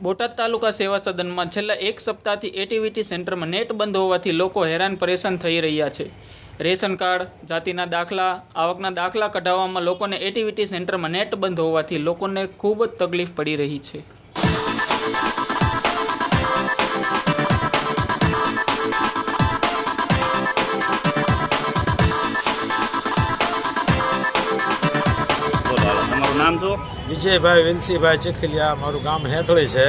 બોટાદ તાલુકા સેવા સદનમાં છેલ્લા એક સપ્તાહથી એટીવીટી સેન્ટરમાં નેટ બંધ હોવાથી લોકો હેરાન પરેશાન થઈ રહ્યા છે। રેશન કાર્ડ, જાતિના દાખલા, આવકના દાખલા કઢાવવામાં લોકોને એટીવીટી સેન્ટરમાં નેટ બંધ હોવાથી લોકોને ખૂબ જ તકલીફ પડી રહી છે। નામ શું? વિજયભાઈ વિનસીભાઈ ચીખલિયા, મારું ગામ હેથળી છે।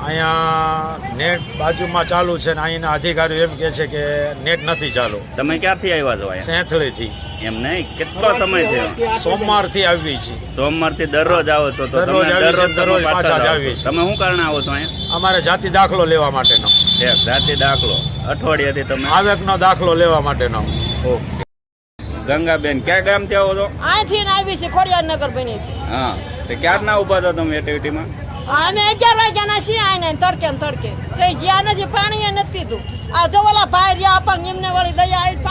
અહીંયા નેટ બાજુમાં ચાલુ છે ને અહીંના અધિકારીઓ એમ કહે છે કે નેટ નથી ચાલુ। તમે ક્યાંથી આવ્યા છો? સેંથળીથી। એમ નહીં, કેટલો સમય થયો? સોમવારથી આવી છે। સોમવારથી દરરોજ આવો છો? તો દરરોજ પાછા જ આવીએ છીએ। તમે શું કારણે આવો છો અહીંયા? અમારે જાતિ દાખલો લેવા માટેનો। જાતિ દાખલો અઠવાડિયાથી તમે આવકનો દાખલો લેવા માટેનો। ઓકે। ગંગાબેન ક્યાં ગામથી આવો છો? અહીંથી આવી છે ખોડિયારનગર બની। હા, તો ક્યારના ઉભા છો તમે એક્ટિવિટીમાં? અમે 11 વાગ્યાના છીએ આને તડકે ને તડકે કઈ જ્યાં નથી, પાણી નથી પીધું। આ જો ઓલા ભાઈ રહ્યા અપંગ એમને વળી દયા આવી